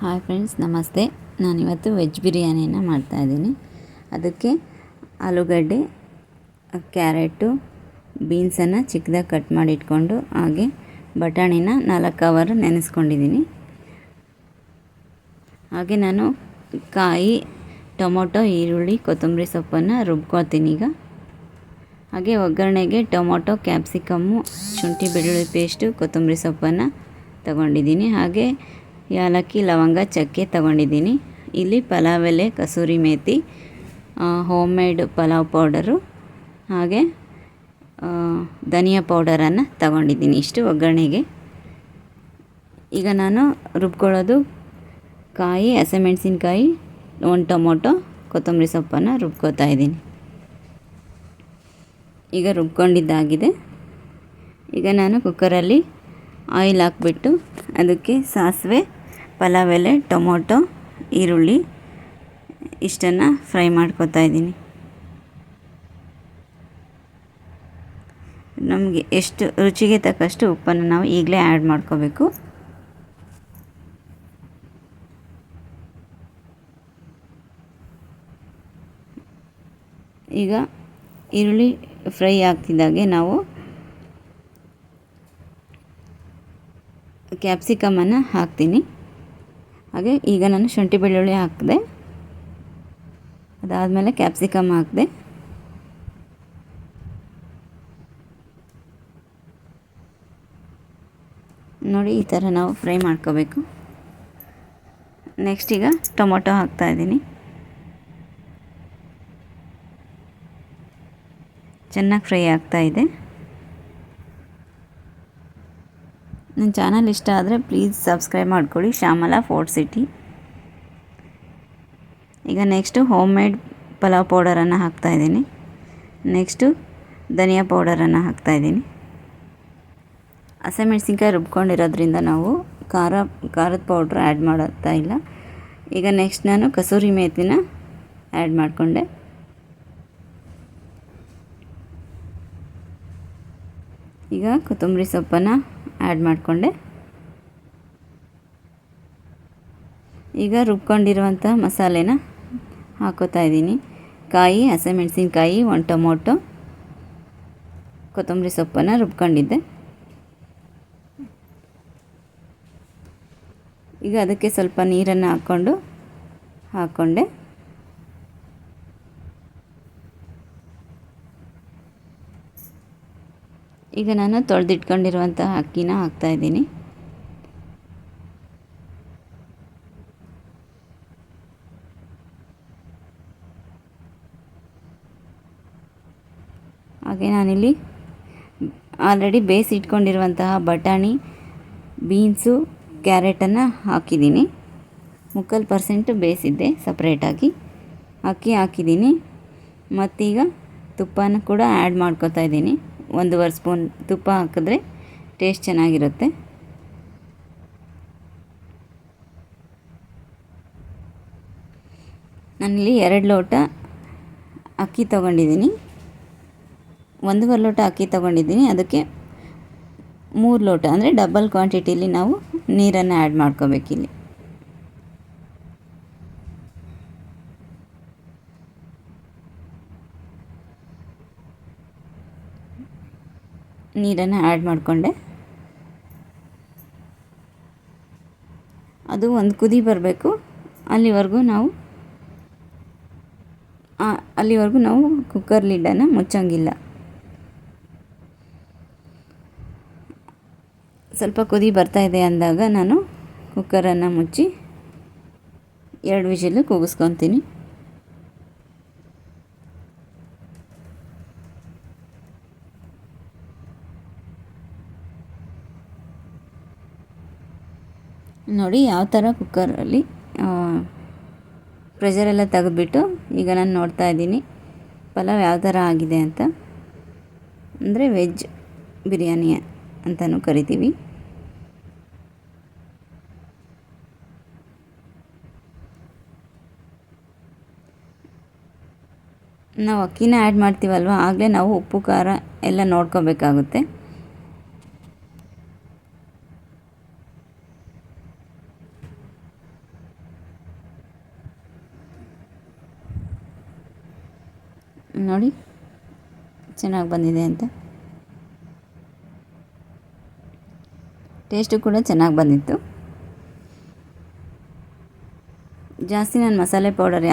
Hi friends, ನಮಸ್ತೆ. ನಾನಿವತ್ತು veg ಬಿರಿಯಾನಿನ ಮಾಡ್ತಾಯಿದ್ದೀನಿ. ಅದಕ್ಕೆ ಆಲೂಗಡ್ಡೆ, ಕ್ಯಾರೆಟು, ಬೀನ್ಸನ್ನು ಚಿಕ್ಕದಾಗಿ ಕಟ್ ಮಾಡಿ ಇಟ್ಕೊಂಡು, ಹಾಗೆ ಬಟಾಣಿನ 4 ಅವರ್ ನೆನೆಸ್ಕೊಂಡಿದ್ದೀನಿ. ಹಾಗೆ ನಾನು ಕಾಯಿ, ಟೊಮೊಟೊ, ಈರುಳ್ಳಿ, ಕೊತ್ತಂಬರಿ ಸೊಪ್ಪನ್ನು ರುಬ್ಕೊಳ್ತೀನಿ ಈಗ. ಹಾಗೆ ಒಗ್ಗರಣೆಗೆ ಟೊಮೊಟೊ, ಕ್ಯಾಪ್ಸಿಕಮ್ಮು, ಶುಂಠಿ ಬೆಳ್ಳುಳ್ಳಿ ಪೇಸ್ಟು, ಕೊತ್ತಂಬರಿ ಸೊಪ್ಪನ್ನು ತಗೊಂಡಿದ್ದೀನಿ. ಹಾಗೆ ಏಲಕ್ಕಿ, ಲವಂಗ, ಚಕ್ಕೆ ತಗೊಂಡಿದ್ದೀನಿ. ಇಲ್ಲಿ ಪಲಾವ್ ಎಲೆ, kasuri methi, home made pulao powder, ಹಾಗೆ ಧನಿಯಾ ಪೌಡರನ್ನು ತಗೊಂಡಿದ್ದೀನಿ. ಇಷ್ಟು ಒಗ್ಗರಣೆಗೆ. ಈಗ ನಾನು ರುಬ್ಕೊಳ್ಳೋದು ಕಾಯಿ, ಹಸಿಮೆಣಸಿನ್ಕಾಯಿ, 1 ಟೊಮೊಟೊ, ಕೊತ್ತಂಬರಿ ಸೊಪ್ಪನ್ನು ರುಬ್ಕೋತಾ ಇದ್ದೀನಿ. ಈಗ ರುಬ್ಕೊಂಡಿದ್ದಾಗಿದೆ. ಈಗ ನಾನು ಕುಕ್ಕರಲ್ಲಿ ಆಯಿಲ್ ಹಾಕ್ಬಿಟ್ಟು ಅದಕ್ಕೆ ಸಾಸಿವೆ, ಪಲಾವ್ ಎಲೆ, ಟೊಮೊಟೊ, ಈರುಳ್ಳಿ ಇಷ್ಟನ್ನು ಫ್ರೈ ಮಾಡ್ಕೊತಾ ಇದ್ದೀನಿ. ನಮಗೆ ಎಷ್ಟು ರುಚಿಗೆ ತಕ್ಕಷ್ಟು ಉಪ್ಪನ್ನು ನಾವು ಈಗಲೇ ಆ್ಯಡ್ ಮಾಡ್ಕೋಬೇಕು. ಈಗ ಈರುಳ್ಳಿ ಫ್ರೈ ಆಗ್ತಿದ್ದಾಗೆ ನಾವು ಕ್ಯಾಪ್ಸಿಕಮನ್ನು ಹಾಕ್ತೀನಿ. ಹಾಗೆ ಈಗ ನಾನು ಶುಂಠಿ ಬೆಳ್ಳುಳ್ಳಿ ಹಾಕಿದೆ. ಅದಾದಮೇಲೆ ಕ್ಯಾಪ್ಸಿಕಮ್ ಹಾಕಿದೆ. ನೋಡಿ, ಈ ಥರ ನಾವು ಫ್ರೈ ಮಾಡ್ಕೋಬೇಕು. ನೆಕ್ಸ್ಟ್ ಈಗ ಟೊಮೊಟೊ ಹಾಕ್ತಾಯಿದ್ದೀನಿ. ಚೆನ್ನಾಗಿ ಫ್ರೈ ಆಗ್ತಾಯಿದೆ. ನನ್ನ ಚಾನಲ್ ಇಷ್ಟ ಆದರೆ ಪ್ಲೀಸ್ ಸಬ್ಸ್ಕ್ರೈಬ್ ಮಾಡ್ಕೊಳ್ಳಿ, ಶ್ಯಾಮಲಾ ಫೋರ್ಟ್ ಸಿಟಿ. ಈಗ ನೆಕ್ಸ್ಟು ಹೋಮ್ ಮೇಡ್ ಪಲಾವ್ ಪೌಡರನ್ನು ಹಾಕ್ತಾಯಿದ್ದೀನಿ. ನೆಕ್ಸ್ಟು ಧನಿಯಾ ಪೌಡರನ್ನು ಹಾಕ್ತಾಯಿದ್ದೀನಿ. ಹಸಿಮೆಣ್ಸಿನ್ಕಾಯಿ ರುಬ್ಕೊಂಡಿರೋದ್ರಿಂದ ನಾವು ಖಾರದ ಪೌಡ್ರ್ ಆ್ಯಡ್ ಮಾಡ್ತಾ ಇಲ್ಲ. ಈಗ ನೆಕ್ಸ್ಟ್ ನಾನು ಕಸೂರಿ ಮೇಥಿನ ಆ್ಯಡ್ ಮಾಡಿಕೊಂಡೆ. ಈಗ ಕೊತ್ತಂಬರಿ ಸೊಪ್ಪನ್ನು ಆ್ಯಡ್ ಮಾಡಿಕೊಂಡೆ. ಈಗ ರುಬ್ಕೊಂಡಿರುವಂಥ ಮಸಾಲೆನ ಹಾಕೋತಾ ಇದ್ದೀನಿ. ಕಾಯಿ, ಹಸಿಮೆಣಸಿನ್ಕಾಯಿ, 1 ಟೊಮೊಟೊ, ಕೊತ್ತಂಬರಿ ಸೊಪ್ಪನ್ನು ರುಬ್ಕೊಂಡಿದ್ದೆ. ಈಗ ಅದಕ್ಕೆ ಸ್ವಲ್ಪ ನೀರನ್ನು ಹಾಕ್ಕೊಂಡೆ. ಈಗ ನಾನು ತೊಳೆದಿಟ್ಕೊಂಡಿರುವಂಥ ಅಕ್ಕಿನ ಹಾಕ್ತಾಯಿದ್ದೀನಿ. ಹಾಗೆ ನಾನಿಲ್ಲಿ ಆಲ್ರೆಡಿ ಬೇಯಿಸಿಟ್ಕೊಂಡಿರುವಂತಹ ಬಟಾಣಿ, ಬೀನ್ಸು, ಕ್ಯಾರೆಟನ್ನು ಹಾಕಿದ್ದೀನಿ. 3% ಬೇಯಿಸಿದ್ದೆ ಸಪ್ರೇಟಾಗಿ. ಅಕ್ಕಿ ಹಾಕಿದ್ದೀನಿ. ಮತ್ತೀಗ ತುಪ್ಪನ ಕೂಡ ಆ್ಯಡ್ ಮಾಡ್ಕೊತಾ ಇದ್ದೀನಿ. 1.5 ಸ್ಪೂನ್ ತುಪ್ಪ ಹಾಕಿದ್ರೆ ಟೇಸ್ಟ್ ಚೆನ್ನಾಗಿರುತ್ತೆ. ನಾನಿಲ್ಲಿ 2 ಲೋಟ ಅಕ್ಕಿ ತೊಗೊಂಡಿದ್ದೀನಿ. 1.5 ಲೋಟ ಅಕ್ಕಿ ತೊಗೊಂಡಿದ್ದೀನಿ. ಅದಕ್ಕೆ 3 ಲೋಟ ಅಂದರೆ ಡಬಲ್ ಕ್ವಾಂಟಿಟಿಲಿ ನಾವು ನೀರನ್ನು ಆ್ಯಡ್ ಮಾಡ್ಕೋಬೇಕಿಲ್ಲಿ. ನೀರನ್ನು ಆ್ಯಡ್ ಮಾಡಿಕೊಂಡೆ. ಅದು ಒಂದು ಕುದಿ ಬರಬೇಕು. ಅಲ್ಲಿವರೆಗೂ ನಾವು ಕುಕ್ಕರ್ ಲಿಡ್ಡನ್ನು ಮುಚ್ಚಂಗಿಲ್ಲ. ಸ್ವಲ್ಪ ಕುದಿ ಬರ್ತಾಯಿದೆ ಅಂದಾಗ ನಾನು ಕುಕ್ಕರನ್ನು ಮುಚ್ಚಿ 2 ವಿಷಿಲ್ ಕೂಗಿಸ್ಕೊತೀನಿ. ನೋಡಿ ಯಾವ ಥರ ಕುಕ್ಕರಲ್ಲಿ ಪ್ರೆಷರೆಲ್ಲ ತೆಗೆದುಬಿಟ್ಟು ಈಗ ನಾನು ನೋಡ್ತಾ ಇದ್ದೀನಿ ಪಲಾವ್ ಯಾವ ಥರ ಆಗಿದೆ ಅಂತ. ಅಂದರೆ ವೆಜ್ ಬಿರಿಯಾನಿ ಅಂತಲೂ ಕರಿತೀವಿ. ನಾವು ಅಕ್ಕಿನ ಆ್ಯಡ್ ಮಾಡ್ತೀವಲ್ವ, ಆಗಲೇ ನಾವು ಉಪ್ಪು ಖಾರ ಎಲ್ಲ ನೋಡ್ಕೋಬೇಕಾಗುತ್ತೆ. ನೋಡಿ ಚೆನ್ನಾಗಿ ಬಂದಿದೆ ಅಂತ. ಟೇಸ್ಟು ಕೂಡ ಚೆನ್ನಾಗಿ ಬಂದಿತ್ತು. ಜಾಸ್ತಿ ನಾನು ಮಸಾಲೆ ಪೌಡರ್